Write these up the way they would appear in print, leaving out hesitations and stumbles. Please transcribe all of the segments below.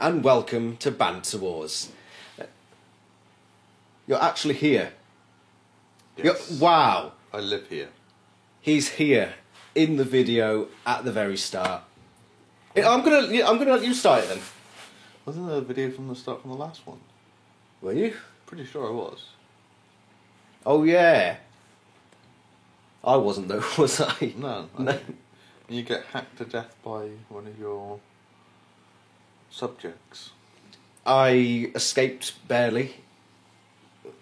and welcome to Banter Wars. You're actually here. Yes. Wow. I live here. He's here in the video at the very start. I'm gonna let you start it then. Wasn't there a video from the start from the last one? Were you? Pretty sure I was. Oh yeah. I wasn't though, was I? No. No. You get hacked to death by one of your subjects. I escaped barely.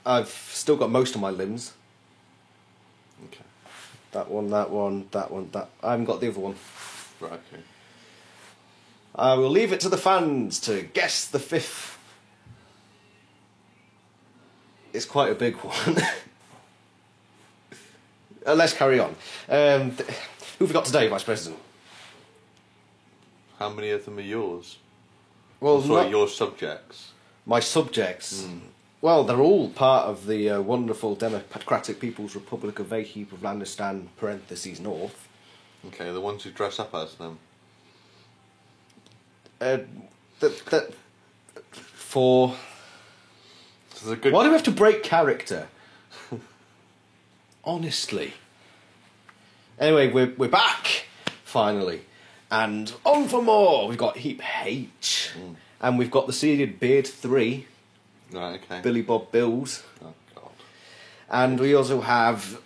I've still got most of my limbs. Okay. That one. I haven't got the other one. Right, okay. I will leave it to the fans to guess the fifth. It's quite a big one. Let's carry on. Who have we got today, Vice President? How many of them are yours? Well, Sorry, your subjects. My subjects. Well, they're all part of the wonderful Democratic People's Republic of Vahipavlandistan (parentheses North). Okay, the ones who dress up as them. For So good. why do we have to break character? Honestly. Anyway, we're back finally, and on for more. We've got Heap H, and we've got the seeded Beard 3, Right, okay. Billy Bob Bills, Oh God. and we also have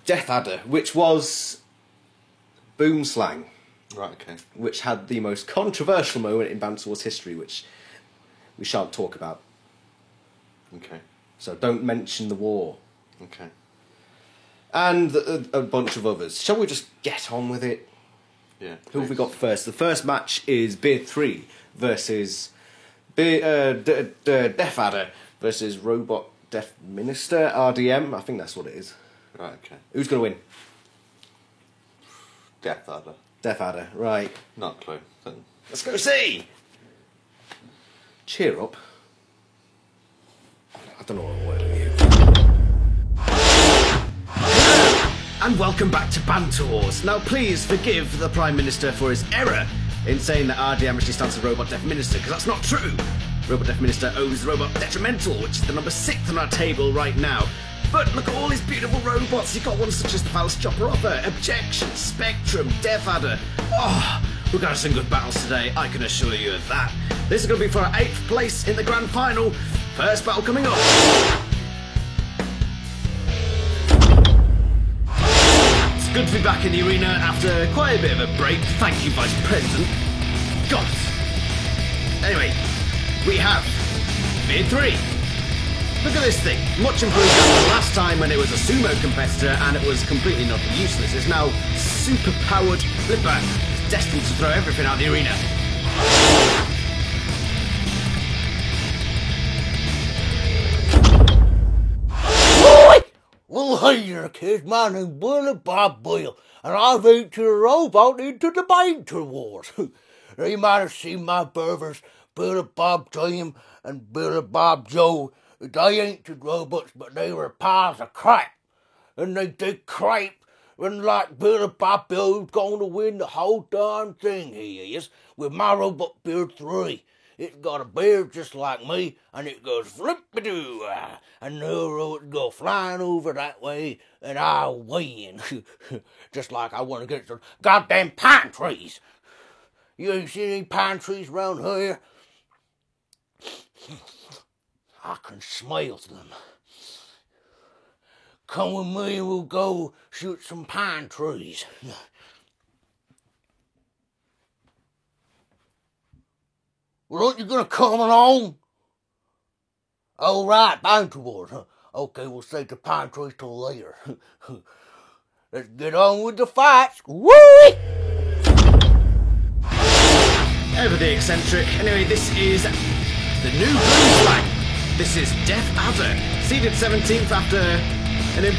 Death Adder, which was Boomslang, Right, okay. which had the most controversial moment in Banter Wars history, which we shan't talk about. Okay. So don't mention the war. Okay. And a bunch of others. Shall we just get on with it? Yeah. Who have we got first? The first match is Beard 3 versus Death Adder versus Robot Death Minister, RDM. I think that's what it is. Right, okay. Who's going to win? Death Adder. Death Adder, right. Not close. Then. Let's go see! Cheer up. I don't know what word to use. And welcome back to Banter Wars. Now please forgive the Prime Minister for his error in saying that RDM actually stands for Robot Death Minister, because that's not true. Robot Death Minister owns Robot Detrimental, which is the number 6 on our table right now. But look at all these beautiful robots. You've got ones such as the Phallus Chopper Upper, Objection, Spectrum, Death Adder. Oh, we're going to some good battles today, I can assure you of that. This is going to be for our 8th place in the grand final. First battle coming up. It's good to be back in the arena after quite a bit of a break. Thank you, Vice President. God. Anyway, we have Beard 3. Look at this thing. Much improved after last time when it was a sumo competitor and it was completely not useless. It's now super-powered flipper. It's destined to throw everything out of the arena. Well, hey there, kids. My name's Billy Bob Boyle, and I've entered a robot into the Banter Wars. Now, you might have seen my brothers, Billy Bob Jim and Billy Bob Joe. They entered robots, but they were piles of crap. And they did crap, and like Billy Bob Joe's going to win the whole darn thing, he is, with my robot Beard 3. It's got a beard just like me, and it goes flip-a-doo, and the robots go flying over that way, and I win. Just like I want to get some goddamn pine trees. You ain't seen any pine trees around here? I can smell them. Come with me and we'll go shoot some pine trees. Well, aren't you gonna come along? All right, Banter Wars, huh? Okay, we'll save the pine trees till later. Let's get on with the fights. Woo! Ever the eccentric. Anyway, this is the new Boomslang. This is Death Adder, seeded 17th after an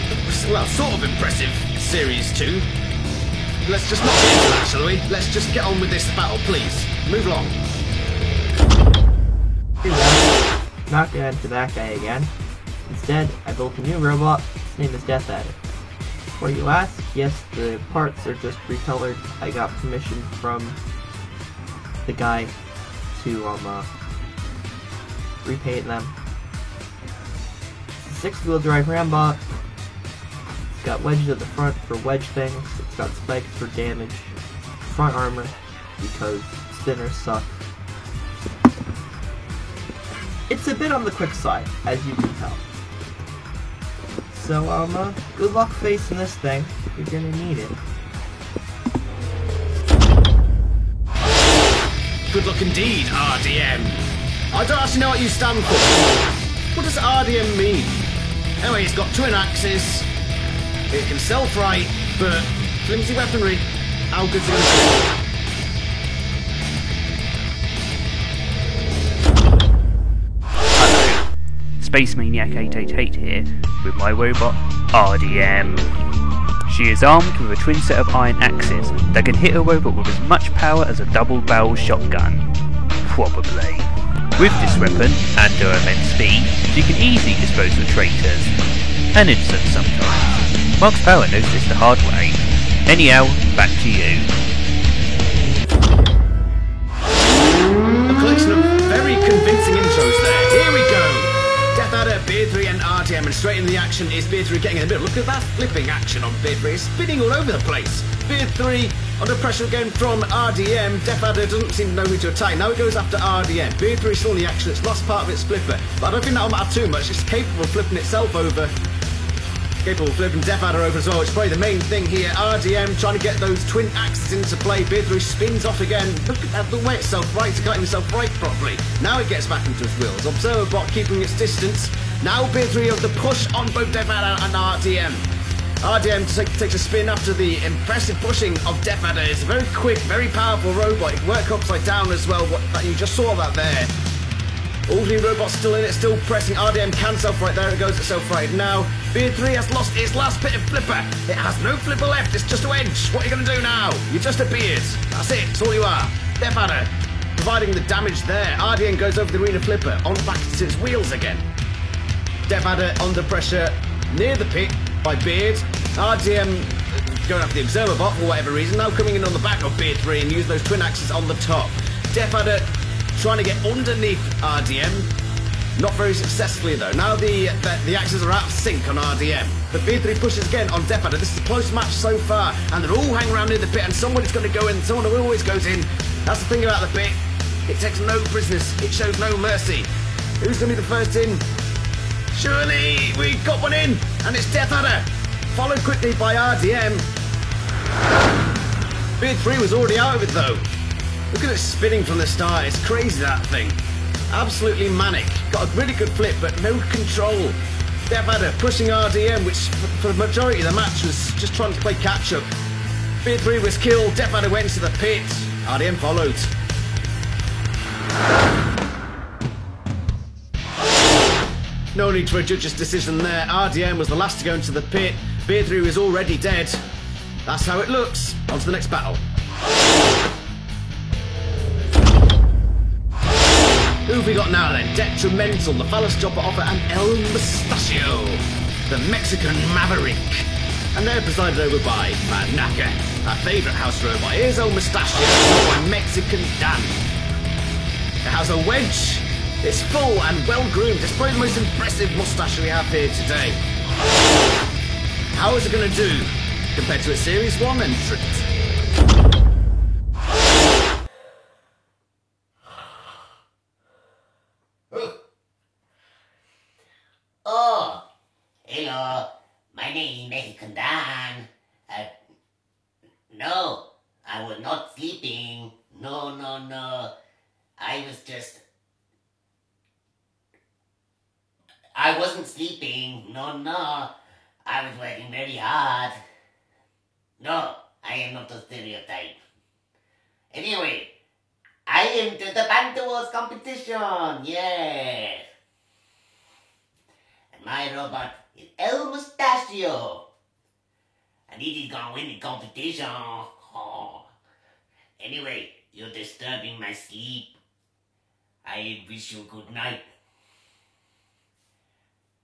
sort of impressive Series 2. Let's just not get into that, shall we? Let's just get on with this battle, please. Move along. Not going to that guy again. Instead, I built a new robot. His name is Death Adder. Before you ask, yes, the parts are just recolored. I got permission from the guy to repaint them. It's a 6-wheel drive Rambot. It's got wedges at the front for wedge things. It's got spikes for damage. Front armor because spinners suck. It's a bit on the quick side, as you can tell. So, good luck facing this thing. You're gonna need it. Good luck indeed, RDM. I don't actually know what you stand for. What does RDM mean? Anyway, it's got twin axes. It can self-right, but flimsy weaponry. How good's it going to be? Space Maniac 888 here with my robot RDM. She is armed with a twin set of iron axes that can hit a robot with as much power as a double-barrel shotgun. Probably. With this weapon and her immense speed, she can easily dispose of traitors and innocents sometimes. Mark Sparrow knows this the hard way. Anyhow, back to you. A collection of very convincing intros there. Here we go. Death Adder, Beard 3 and RDM, and straight into the action is Beard 3 getting in the middle. Look at that flipping action on Beard 3. It's spinning all over the place. Beard 3 under pressure again from RDM. Death Adder doesn't seem to know who to attack. Now it goes after RDM. Beard 3 is still in the action. It's lost part of its flipper. But I don't think that'll matter too much. It's capable of flipping itself over. Capable of flipping Death Adder over as well. It's probably the main thing here. RDM trying to get those twin axes into play. Beard 3 spins off again. Look at the way itself right to get himself right properly. Now it gets back into his wheels. Observer Bot keeping its distance. Now Beard 3 of the push on both Death Adder and RDM. RDM takes a spin after the impressive pushing of Death Adder. It's a very quick, very powerful robot. It can work upside down as well. You just saw that there. All three robots still in it, still pressing. RDM can self-right. There it goes, it's self-right. Now, Beard 3 has lost its last bit of flipper. It has no flipper left, it's just a wedge. What are you going to do now? You're just a beard. That's it, that's all you are. Death Adder providing the damage there. RDM goes over the arena flipper, on back to its wheels again. Death Adder under pressure near the pit by Beard. RDM going after the observer bot for whatever reason. Now coming in on the back of Beard 3 and use those twin axes on the top. Death Adder trying to get underneath RDM. Not very successfully though. Now the axes are out of sync on RDM. But Beard 3 pushes again on Death Adder. This is a close match so far. And they're all hanging around near the pit and somebody's going to go in. Someone always goes in. That's the thing about the pit. It takes no prisoners. It shows no mercy. Who's going to be the first in? Surely we got one in. And it's Death Adder. Followed quickly by RDM. Beard 3 was already out of it though. Look at it spinning from the start. It's crazy, that thing. Absolutely manic. Got a really good flip, but no control. Death Adder pushing RDM, which for the majority of the match was just trying to play catch-up. Beard 3 was killed. Death Adder went to the pit. RDM followed. No need for a judge's decision there. RDM was the last to go into the pit. Beard 3 was already dead. That's how it looks. On to the next battle. Who have we got now then? Detrimental, the Phallus Chopper Offer, and El Mustachio, the Mexican Maverick. And they're presided over by Manaka, our favourite house robot. Here's El Mustachio, by Mexican Dan. It has a wedge. It's full and well groomed. It's probably the most impressive moustache we have here today. How is it going to do compared to a Series 1 entrant? Oh, hello, my name is Mexican Dan. No, I was not sleeping. No. I wasn't sleeping. No. I was working very hard. No, I am not a stereotype. Anyway, I entered the Banter Wars competition. Yes. My robot is El Mustachio. And he is gonna win the competition. Oh. Anyway, you're disturbing my sleep. I wish you good night.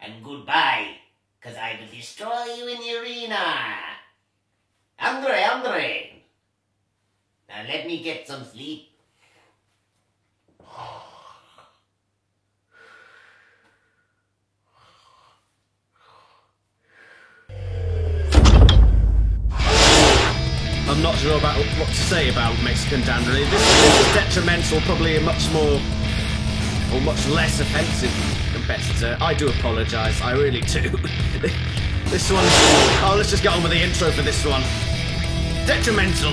And goodbye, cause I will destroy you in the arena. Andre. Now let me get some sleep. I'm not sure about what to say about Mexican Dan, really. This is detrimental, probably a much more, or much less offensive competitor. I do apologise, I really do. This one, oh, let's just get on with the intro for this one. Detrimental.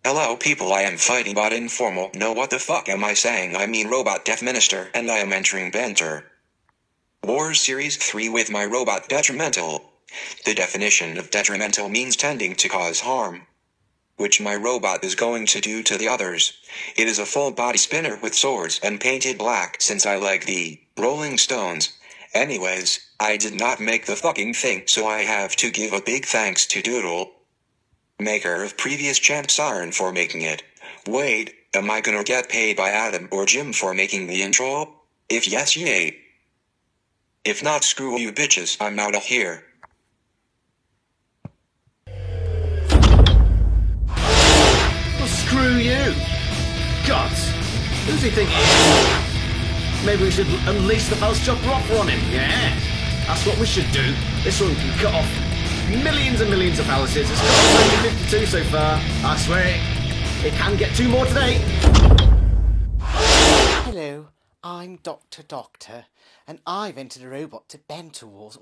Hello people, I am Fighting Bot Informal. No, what the fuck am I saying? I mean Robot Death Minister, and I am entering Banter Wars Series 3 with my robot Detrimental. The definition of detrimental means tending to cause harm, which my robot is going to do to the others. It is a full body spinner with swords and painted black since I like the Rolling Stones. Anyways, I did not make the fucking thing, so I have to give a big thanks to Doodle, maker of previous Champ Siren, for making it. Wait, am I gonna get paid by Adam or Jim for making the intro? If yes, yay. If not, screw you bitches, I'm out of here. Well, screw you. God, who's he think he is? Maybe we should unleash the False Chopper Offer on him, yeah? That's what we should do. This one can cut off millions and millions of palaces. It's got off 52 so far. I swear it can get 2 more today. Hello, I'm Dr. Doctor, and I've entered a robot to Banter Wars.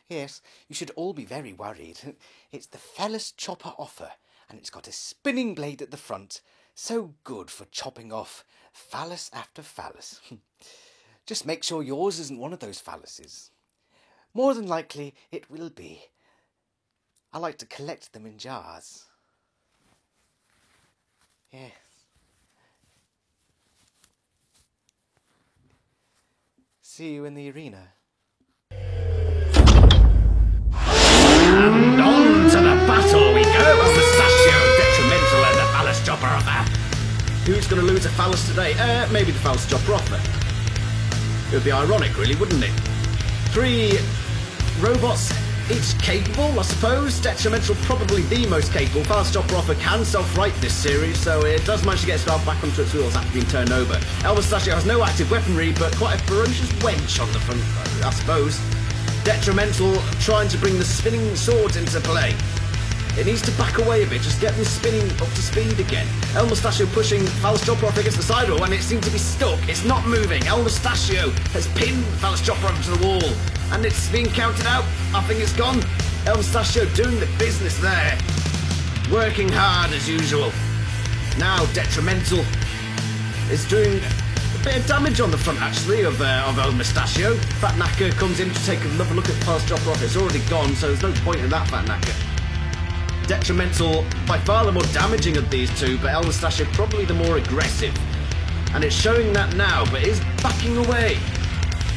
Yes, you should all be very worried. It's the Phallus Chopper Offer, and it's got a spinning blade at the front. So good for chopping off phallus after phallus. Just make sure yours isn't one of those phalluses. More than likely, it will be. I like to collect them in jars. Yes. See you in the arena. And on to the battle we go. Mustachio, Detrimental, and the Phallus Chopper Offer. Who's going to lose a phallus today? Maybe the Phallus Chopper Offer. It would be ironic, really, wouldn't it? 3 robots, each capable, I suppose. Detrimental, probably the most capable. Phallus Chopper Offer can self-right this series, so it does manage to get itself back onto its wheels after being turned over. El Mustachio has no active weaponry, but quite a ferocious wench on the front, I suppose. Detrimental trying to bring the spinning swords into play. It needs to back away a bit, just get them spinning up to speed again. El Mustachio pushing Phallus Chopper Offer against the sidewall, and it seems to be stuck. It's not moving. El Mustachio has pinned Phallus Chopper Offer to the wall, and it's being counted out. I think it's gone. El Mustachio doing the business there. Working hard as usual. Now Detrimental is doing a bit of damage on the front, actually, of El Mustachio. Fat Knacker comes in to take another look at Phallus Chopper Offer. It's already gone, so there's no point in that, Fat Knacker. Detrimental, by far the more damaging of these two, but El Mustachio probably the more aggressive. And it's showing that now, but it's backing away.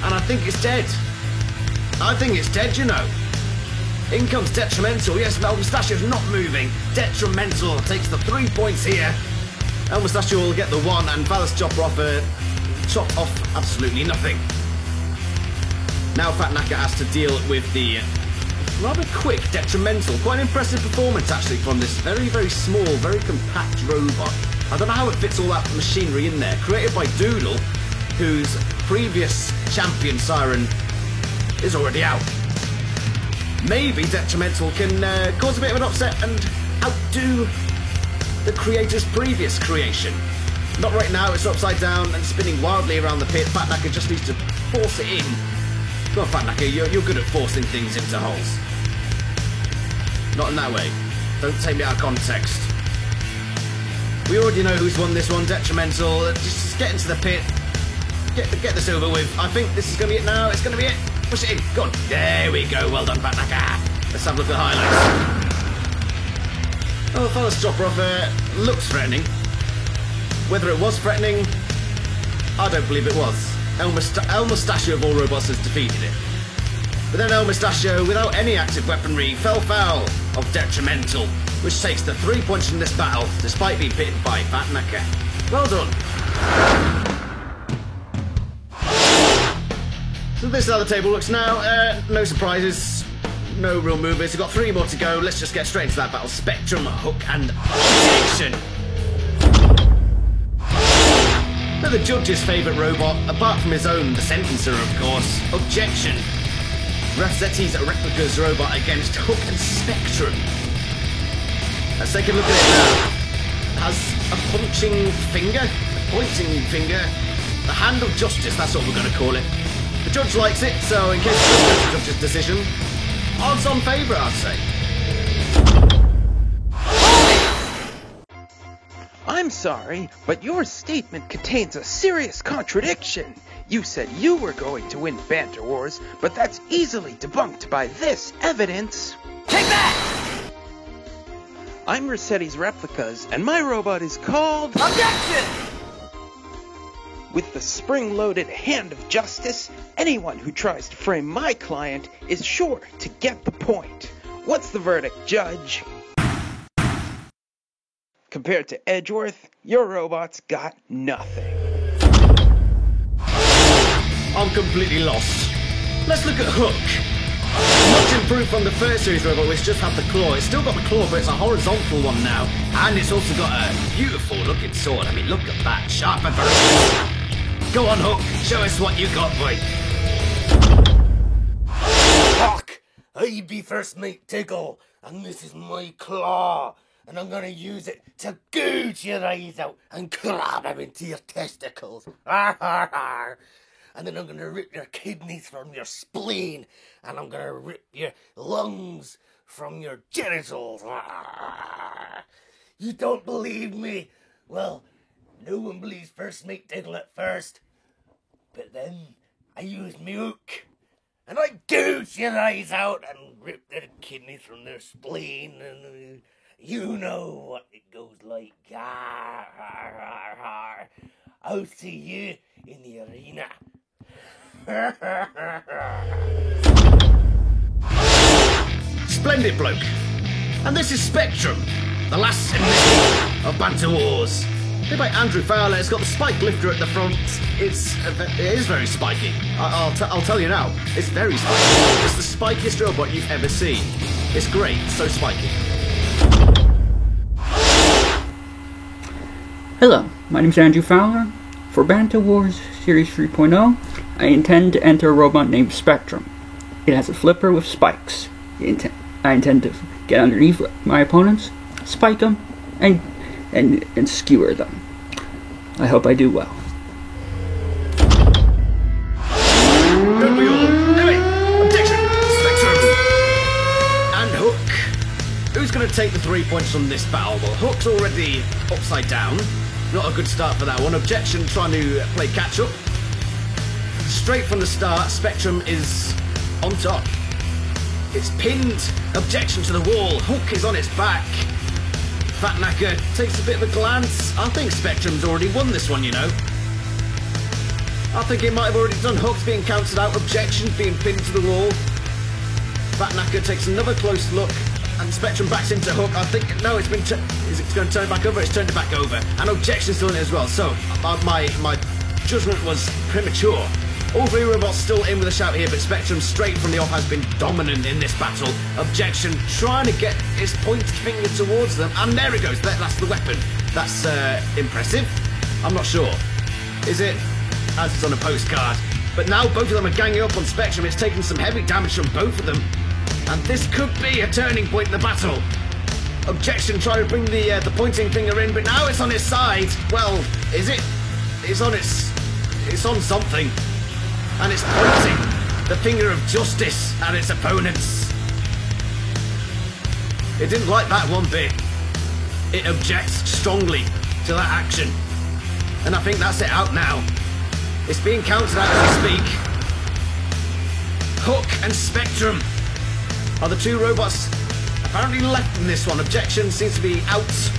And I think it's dead. I think it's dead, you know. In comes Detrimental. Yes, El Mustachio's not moving. Detrimental takes the 3 points here. El Mustachio will get the 1, and Phallus Chopper Offer chop off absolutely nothing. Now Fat Knacker has to deal with the rather quick Detrimental. Quite an impressive performance, actually, from this very, very small, very compact robot. I don't know how it fits all that machinery in there. Created by Doodle, whose previous champion Siren is already out. Maybe Detrimental can cause a bit of an upset and outdo the creator's previous creation. Not right now, it's upside down and spinning wildly around the pit. Fat Knacker just needs to force it in. Come on, Fat Knacker, you're good at forcing things into holes. Not in that way. Don't take me out of context. We already know who's won this one, Detrimental. Just get into the pit. Get this over with. I think this is going to be it now. It's going to be it. Push it in. Go on. There we go. Well done, Fat Knacker. Let's have a look at the highlights. Oh, Phallus Chopper Offer looks threatening. Whether it was threatening, I don't believe it was. El Mustachio of all robots has defeated it. But then El Mustachio, without any active weaponry, fell foul of Detrimental, which takes the 3 points from this battle, despite being bitten by Fat Knacker. Well done. So this is how the table looks now. No surprises, no real movers. We've got 3 more to go. Let's just get straight into that battle. Spectrum, Hook, and Objection. They're the judge's favourite robot, apart from his own, the Sentencer, of course. Objection. Rafzetti's Replica's robot against Hook and Spectrum. Let's take a look at it now. It has a punching finger, a pointing finger, the hand of justice, that's what we're going to call it. The judge likes it, so in case it does go to the judge's decision, odds on favourite, I'd say. I'm sorry, but your statement contains a serious contradiction. You said you were going to win Banter Wars, but that's easily debunked by this evidence. Take that! I'm Rossetti's Replicas, and my robot is called... Objection! With the spring-loaded hand of justice, anyone who tries to frame my client is sure to get the point. What's the verdict, Judge? Compared to Edgeworth, your robot's got nothing. I'm completely lost. Let's look at Hook. Much improved from the first series robot, which just had the claw. It's still got the claw, but it's a horizontal one now. And it's also got a beautiful looking sword. I mean, look at that. Sharp and ferocious. Go on, Hook. Show us what you got, boy. Hook, I be First Mate Tickle, and this is my claw. And I'm gonna use it to gouge your eyes out and grab them into your testicles. Arr, arr, arr. And then I'm gonna rip your kidneys from your spleen. And I'm gonna rip your lungs from your genitals. Arr. You don't believe me? Well, no one believes First Mate Tickle at first. But then I use me hook. And I gouge your eyes out and rip their kidneys from their spleen and... You know what it goes like. Arr, arr, arr, arr. I'll see you in the arena. Splendid bloke. And this is Spectrum, the last enemy of Banter Wars. Made by Andrew Fowler. It's got the spike lifter at the front. It is very spiky. I'll tell you now. It's very spiky. It's the spikiest robot you've ever seen. It's great. It's so spiky. Hello, my name's Andrew Fowler. For Banter Wars Series 3.0, I intend to enter a robot named Spectrum. It has a flipper with spikes. I intend to get underneath my opponents, spike them, and skewer them. I hope I do well. Don't we all? Anyway, objection! Spectrum! And Hook. Who's going to take the 3 points from this battle? Well, Hook's already upside down. Not a good start for that one. Objection trying to play catch up. Straight from the start, Spectrum is on top. It's pinned. Objection to the wall. Hook is on its back. Fat Knacker takes a bit of a glance. I think Spectrum's already won this one, you know. I think it might have already done. Hook's being counted out. Objection being pinned to the wall. Fat Knacker takes another close look. And Spectrum backs into Hook. I think, no, it's been... is it going to turn it back over? It's turned it back over. And Objection's still in it as well. So, my judgment was premature. All three robots still in with a shout here, but Spectrum straight from the off has been dominant in this battle. Objection trying to get his pointed finger towards them. And there it goes. That's the weapon. That's impressive. I'm not sure. Is it? As it's on a postcard. But now both of them are ganging up on Spectrum. It's taken some heavy damage from both of them. And this could be a turning point in the battle. Objection trying to bring the pointing finger in, but now it's on his side. Well, is it? It's on something. And it's pointing the finger of justice at its opponents. It didn't like that one bit. It objects strongly to that action. And I think that's it out now. It's being counted out as we speak. Hook and Spectrum are the two robots apparently left in this one. Objection seems to be out.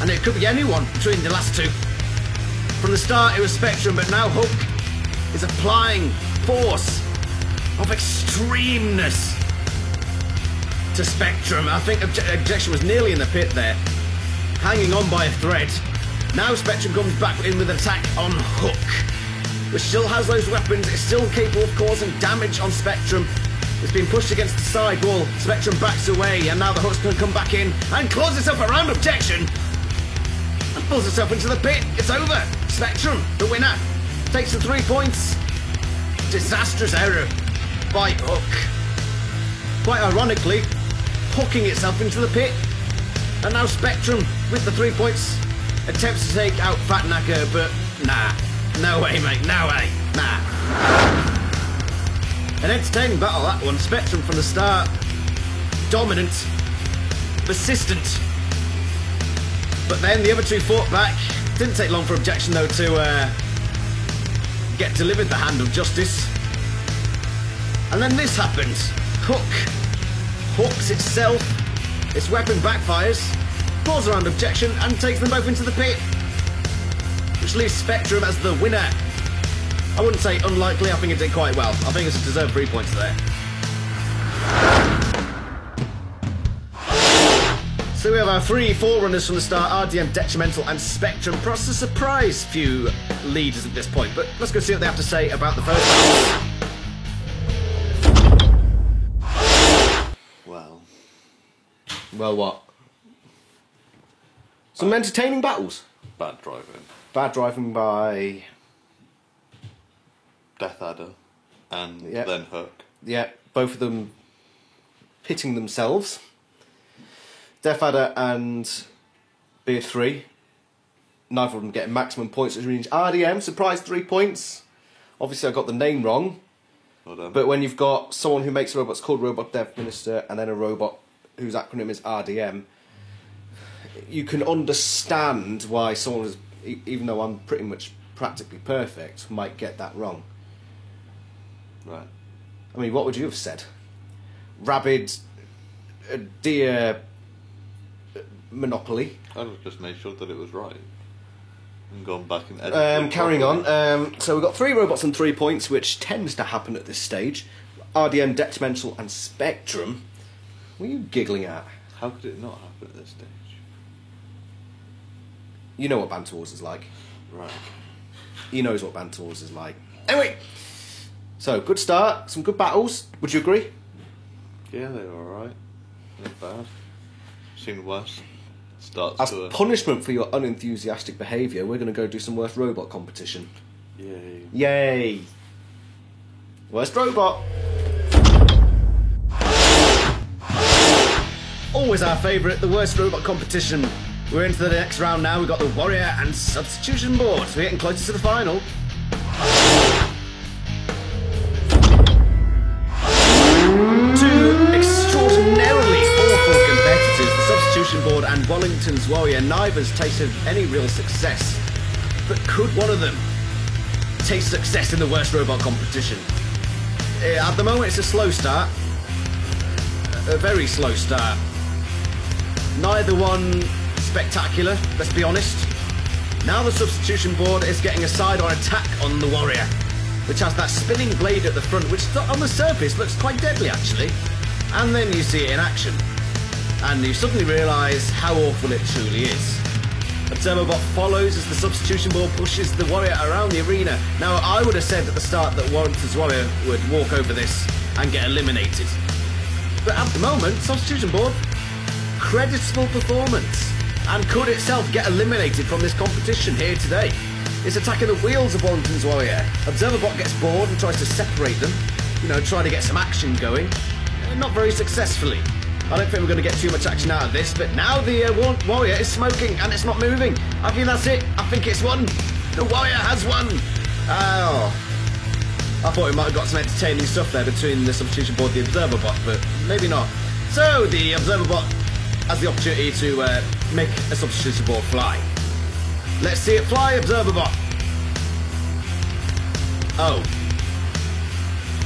And it could be anyone between the last two. From the start it was Spectrum, but now Hook is applying force of extremeness to Spectrum. I think Objection was nearly in the pit there, hanging on by a thread. Now Spectrum comes back in with an attack on Hook, which still has those weapons. It's still capable of causing damage on Spectrum. It's been pushed against the side wall. Spectrum backs away, and now the Hook's going to come back in and claws itself around Objection and pulls itself into the pit. It's over. Spectrum, the winner, takes the 3 points. Disastrous error. by Hook. Quite ironically, hooking itself into the pit. And now Spectrum, with the 3 points, attempts to take out Fatnacker, but nah. No way, mate, no way, nah. An entertaining battle, that one. Spectrum from the start. Dominant. Persistent. But then the other two fought back. Didn't take long for objection, though, to get delivered the hand of justice. And then this happens. Hook hooks itself. Its weapon backfires, pulls around objection, and takes them both into the pit. Which leaves Spectrum as the winner. I wouldn't say unlikely, I think it did quite well. I think it's deserved 3 points there. So we have our 3 forerunners from the start, RDM, Detrimental, and Spectrum. Perhaps a surprise few leaders at this point, but let's go see what they have to say about the first battle. Well, what? Some entertaining battles. Bad driving. Bad driving by... Death Adder. And Yep. then Hook. Yeah, both of them pitting themselves. Death Adder and Beard 3. Neither of them getting maximum points, which means RDM, surprise 3 points. Obviously I got the name wrong. Well done. But when you've got someone who makes robots called Robot Dev Minister and then a robot whose acronym is RDM, you can understand why someone is, even though I'm pretty much practically perfect, might get that wrong. Right. I mean, what would you have said? Rabid, dear Monopoly. I would have just made sure that it was right. And gone back and edited. Carrying on. So we've got 3 robots and 3 points, which tends to happen at this stage. RDM, Detrimental, and Spectrum. What are you giggling at? How could it not happen at this stage? You know what Banter Wars is like. Right. He knows what Banter Wars is like. Anyway, so good start, some good battles. Would you agree? Yeah, they were alright. Not bad. Seen worse. Starts As to punishment for your unenthusiastic behaviour, we're going to go do some worst robot competition. Yay. Yay! Worst robot. Always our favourite, the worst robot competition. We're into the next round now. We've got the Warrior and Substitution Board. So we're getting closer to the final. Two extraordinarily awful competitors, the Substitution Board and Wellington's Warrior. Neither's tasted any real success. But could one of them taste success in the worst robot competition? At the moment, it's a slow start. A very slow start. Neither one spectacular, let's be honest. Now the Substitution Board is getting a side-on attack on the Warrior, which has that spinning blade at the front, which on the surface looks quite deadly, actually. And then you see it in action, and you suddenly realise how awful it truly is. Observerbot follows as the Substitution Board pushes the Warrior around the arena. Now, I would have said at the start that Warrington's Warrior would walk over this and get eliminated. But at the moment, Substitution Board, creditable performance, and could itself get eliminated from this competition here today. It's attacking the wheels of Warrington's Warrior. Observerbot gets bored and tries to separate them, trying to get some action going. Not very successfully. I don't think we're going to get too much action out of this, but now the Warrior is smoking and it's not moving. I think that's it. I think it's won. The Warrior has won. Oh. I thought we might have got some entertaining stuff there between the Substitution Board and the Observerbot, but maybe not. So the Observerbot has the opportunity to make a Substitution Board fly. Let's see it fly, Observerbot. Oh.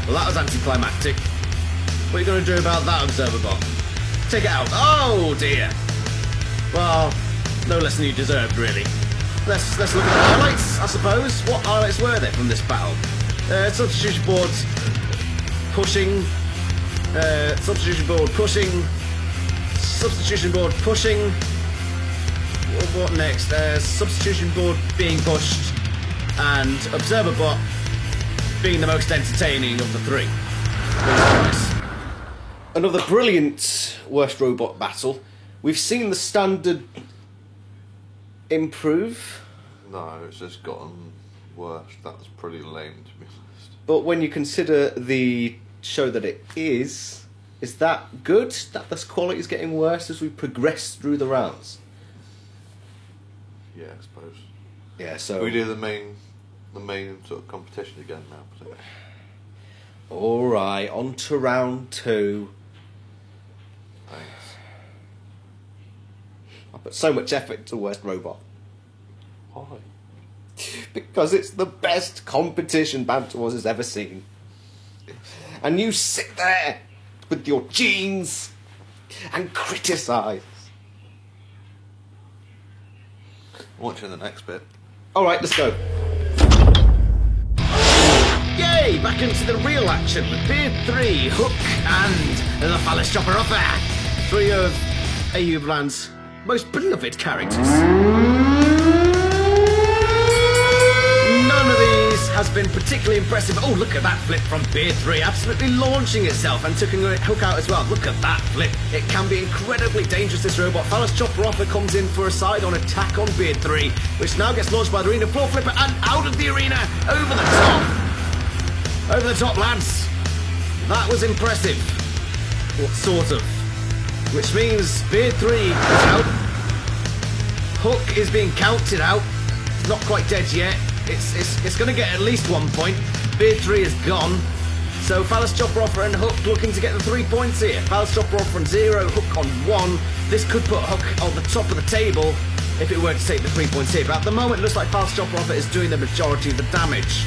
Well, that was anticlimactic. What are you going to do about that, Observerbot? Take it out. Oh dear. Well, no less than you deserved, really. Let's look at the highlights, I suppose. What highlights were there from this battle? Substitution Board pushing. Substitution Board pushing. Substitution Board pushing. What next? Substitution Board being pushed. And Observerbot being the most entertaining of the three. Nice. Another brilliant worst robot battle. We've seen the standard improve. No, it's just gotten worse. That was pretty lame, to be honest. But when you consider the show that it is. Is that good? That the quality is getting worse as we progress through the rounds? Yeah, I suppose. Yeah, so... We do the main sort of competition again now, please. Alright, on to round 2. Thanks. I put so much effort into Worst Robot. Why? Because it's the best competition Banter Wars has ever seen. And you sit there with your jeans and criticise. Watching the next bit. Alright, let's go. Yay! Back into the real action with Beard 3, Hook, and the Phallus Chopper Offer. 3 of Ayub Land's most beloved characters. None of these has been particularly impressive. Oh, look at that flip from Beard 3, absolutely launching itself and taking a hook out as well. Look at that flip. It can be incredibly dangerous, this robot. Phallus Chopper Offer comes in for a side-on attack on Beard 3, which now gets launched by the arena floor flipper and out of the arena, over the top. Over the top, lads. That was impressive. Well, sort of. Which means Beard 3 is out. Hook is being counted out. It's not quite dead yet. It's going to get at least 1 point. Beard 3 is gone. So Phallus Chopper Offer and Hook looking to get the 3 points here. Phallus Chopper Offer on 0, Hook on 1. This could put Hook on the top of the table if it were to take the 3 points here. But at the moment, it looks like Phallus Chopper Offer is doing the majority of the damage,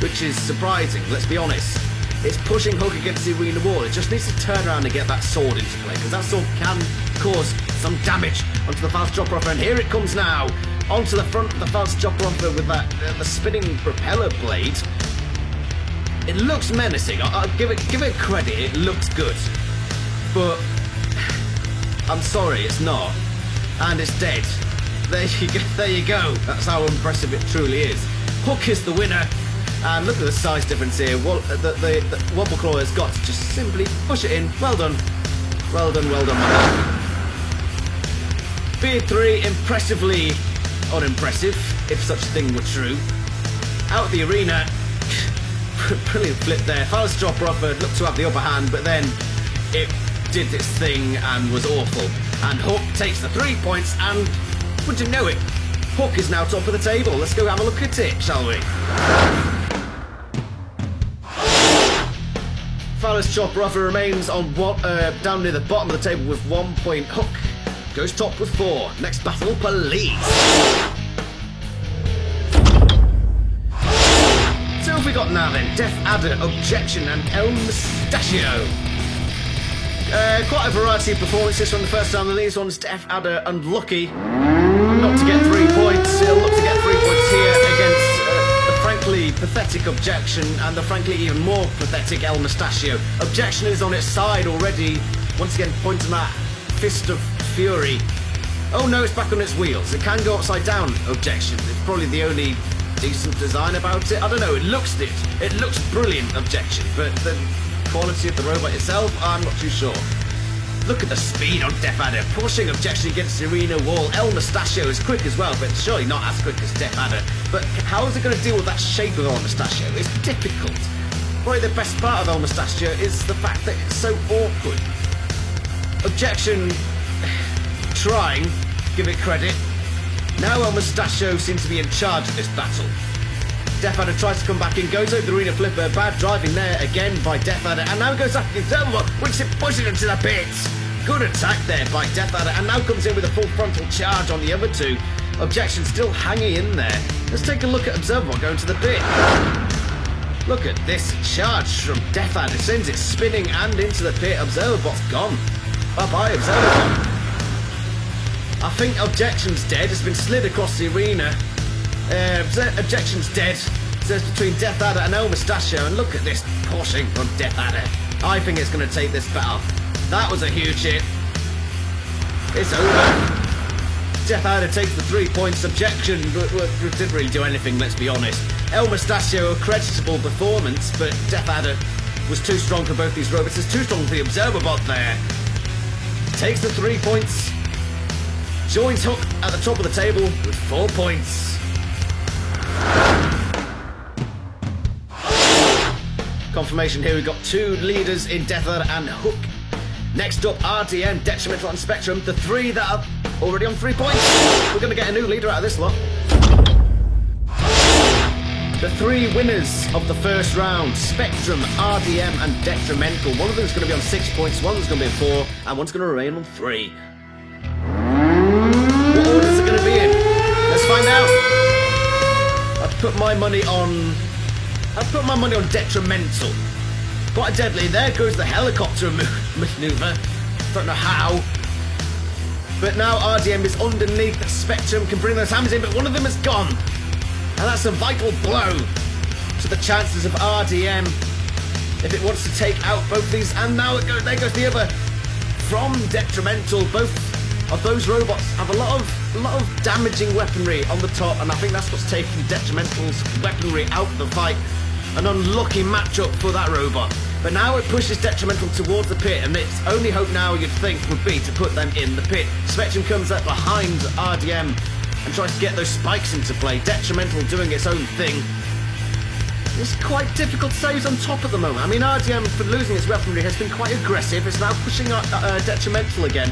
which is surprising, let's be honest. It's pushing Hook against the arena wall. It just needs to turn around and get that sword into play, because that sword can cause some damage onto the Phallus Chopper Offer. And here it comes now, onto the front of the Phallus Chopper Offer with that the spinning propeller blade. It looks menacing. I'll give it credit. It looks good, but I'm sorry, it's not, and it's dead. There you go. That's how impressive it truly is. Hook is the winner. And look at the size difference here. The Wobble Claw has got to just simply push it in. Well done. Well done, well done, well done. Beard 3, impressively unimpressive, if such a thing were true. Out of the arena. Brilliant flip there. Phallus Chopper Offer looked to have the upper hand, but then it did its thing and was awful. And Hook takes the 3 points, and would you know it, Hook is now top of the table. Let's go have a look at it, shall we? Phallus Chopper Offer remains on down near the bottom of the table with 1 point. Hook goes top with 4. Next battle, Police. So what have we got now then? Death Adder, Objection, and El Mustachio. Quite a variety of performances from the first time. These ones, Death Adder, unlucky not to get 3 points. He'll look to get 3 points here against the frankly pathetic Objection and the frankly even more pathetic El Mustachio. Objection is on its side already, once again pointing that fist of fury. Oh no, it's back on its wheels. It can go upside down, Objection. It's probably the only decent design about it. I don't know, it looks brilliant, Objection, but the quality of the robot itself, I'm not too sure. Look at the speed on Death Adder, pushing Objection against the arena wall. El Mustachio is quick as well, but surely not as quick as Death Adder. But how is it going to deal with that shape of El Mustachio? It's difficult. Probably the best part of El Mustachio is the fact that it's so awkward. Objection trying, give it credit. Now El Mustachio seems to be in charge of this battle. Death Adder tries to come back in, goes over the arena flipper, bad driving there again by Death Adder, and now goes after the Observer, which it pushes into the pits. Good attack there by Death Adder, and now comes in with a full frontal charge on the other two. Objection still hanging in there. Let's take a look at Observer going to the pit. Look at this charge from Death Adder, sends it spinning and into the pit. Observerbot's gone. Bye-bye, Observerbot. I think Objection's dead. It's been slid across the arena. Objection's dead. So it's between Death Adder and El Mustachio, and look at this pushing from Death Adder. I think it's going to take this battle. That was a huge hit. It's over. Death Adder takes the 3 points. Objection didn't really do anything, let's be honest. El Mustachio, a creditable performance, but Death Adder was too strong for both these robots. It's too strong for the Observerbot there. Takes the 3 points. Joins Hook at the top of the table with 4 points. Confirmation here, we've got 2 leaders in Death Adder and Hook. Next up, RDM, Detrimental and Spectrum, the 3 that are already on 3 points. We're going to get a new leader out of this lot. The 3 winners of the first round, Spectrum, RDM and Detrimental. One of them is going to be on 6 points, one is going to be on 4, and one's going to remain on 3. What order is it going to be in? Let's find out. I've put my money on Detrimental. Quite deadly. There goes the helicopter maneuver. Don't know how. But now RDM is underneath. Spectrum can bring those hammers in, but one of them is gone. And that's a vital blow to the chances of RDM if it wants to take out both these. And now there goes the other. From Detrimental, both of those robots have a lot of damaging weaponry on the top, and I think that's what's taking Detrimental's weaponry out of the fight. An unlucky matchup for that robot. But now it pushes Detrimental towards the pit, and its only hope now, you'd think, would be to put them in the pit. Spectrum comes up behind RDM and tries to get those spikes into play. Detrimental doing its own thing. It's quite difficult to say who's on top at the moment. I mean, RDM, for losing its weaponry, has been quite aggressive. It's now pushing Detrimental again.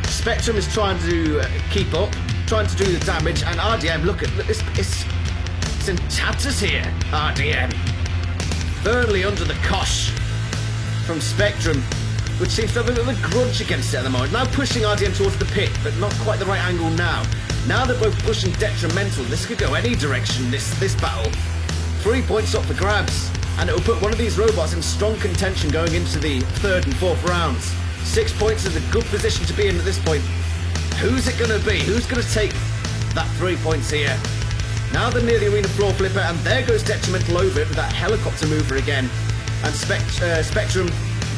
Spectrum is trying to keep up, trying to do the damage, and RDM, look at this. It's in tatters here, RDM. Firmly under the cosh from Spectrum, which seems to have a bit of a grudge against it at the moment. Now pushing RDM towards the pit, but not quite the right angle now. Now they're both pushing Detrimental. This could go any direction, this battle. 3 points up for grabs, and it will put one of these robots in strong contention going into the 3rd and 4th rounds. 6 points is a good position to be in at this point. Who's it going to be? Who's going to take that 3 points here? Now they're near the arena floor flipper, and there goes Detrimental over it with that helicopter mover again. And Spectrum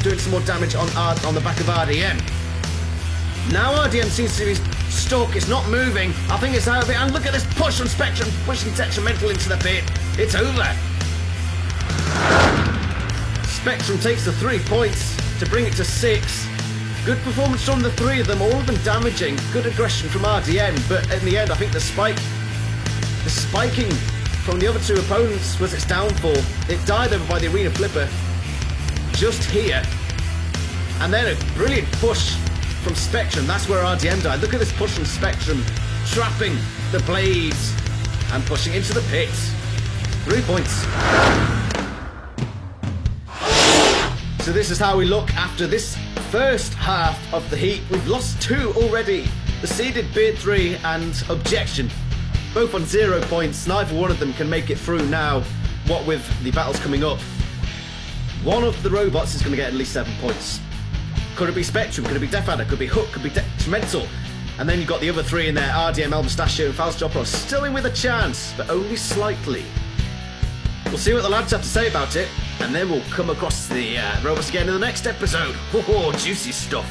doing some more damage on the back of RDM. Now RDM seems to be stuck, it's not moving. I think it's out of it, and look at this push from Spectrum, pushing Detrimental into the pit. It's over. Spectrum takes the 3 points to bring it to 6. Good performance from the 3 of them, all of them damaging. Good aggression from RDM, but in the end I think the spiking from the other 2 opponents was its downfall. It died over by the arena flipper just here. And then a brilliant push from Spectrum. That's where RDM died. Look at this push from Spectrum, trapping the blades and pushing into the pit. 3 points. So this is how we look after this first half of the heat. We've lost 2 already. The seeded Beard 3 and Objection, both on 0 points. Neither one of them can make it through now, what with the battles coming up. One of the robots is going to get at least 7 points. Could it be Spectrum? Could it be Death Adder? Could it be Hook? Could it be Detrimental? And then you've got the other 3 in there, RDM, El Mustachio and Faust Chopper, still in with a chance, but only slightly. We'll see what the lads have to say about it, and then we'll come across the robots again in the next episode. Oh, juicy stuff.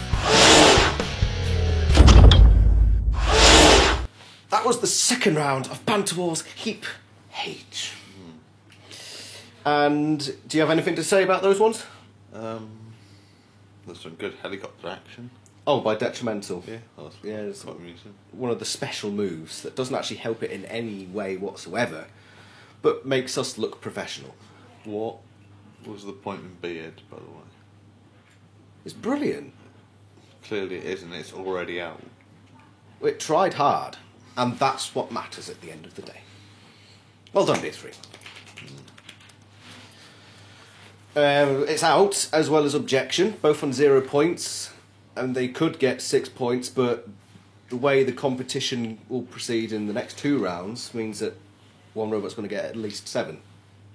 That was the second round of Banter Wars Heap H. And do you have anything to say about those ones? There's some good helicopter action. Oh, by Detrimental. Yeah, that's it's quite amusing. one of the special moves that doesn't actually help it in any way whatsoever, but makes us look professional. What was the point in Beard, by the way? It's brilliant. Clearly it isn't, it's already out. It tried hard, and that's what matters at the end of the day. Well done, Beard 3. It's out, as well as Objection, both on 0 points, and they could get 6 points, but the way the competition will proceed in the next 2 rounds means that one robot's going to get at least 7.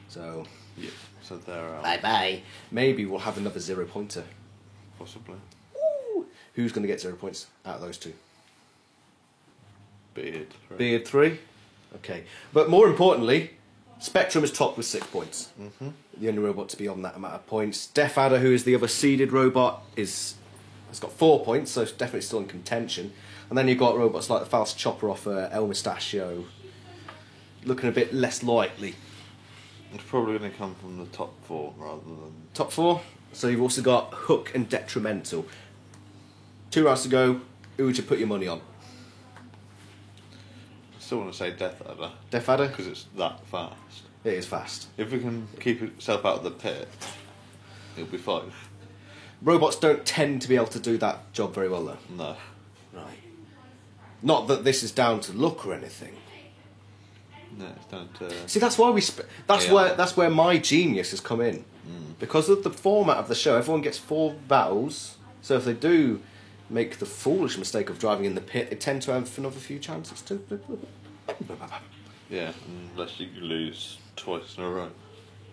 So, Yeah, so they're out. Bye-bye. maybe we'll have another 0-pointer. Possibly. Who's going to get 0 points out of those 2? Beard. Right. Beard 3? Okay. But more importantly, Spectrum is top with 6 points. Mm-hmm. The only robot to be on that amount of points. Death Adder, who is the other seeded robot, has got 4 points, so it's definitely still in contention. And then you've got robots like the Faust Chopper off El Mustachio, looking a bit less likely. It's probably going to come from the top 4 rather than... Top 4. So you've also got Hook and Detrimental. 2 rounds to go. Who would you put your money on? I still want to say Death Adder. Death Adder? Because it's that fast. It is fast. If we can keep itself out of the pit, it'll be fine. Robots don't tend to be able to do that job very well, though. No. Right. Not that this is down to luck or anything. No, it's down to... See, that's why Yeah. that's where my genius has come in. Because of the format of the show, everyone gets 4 battles. So if they do make the foolish mistake of driving in the pit, they tend to have another few chances to... Yeah, unless you lose twice in a row.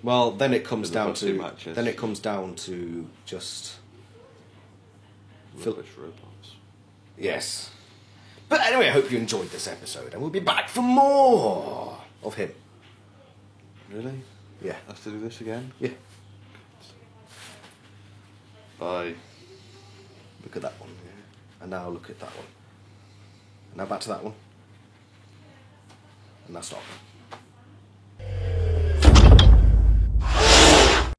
Well, then it comes In the down first 2 to... matches. Then it comes down to just... Rubbish robots. Yes. But anyway, I hope you enjoyed this episode, and we'll be back for more of him. Really? Yeah. Have to do this again? Yeah. Bye. Look at that one. And now look at that one. And now back to that one. And now stop.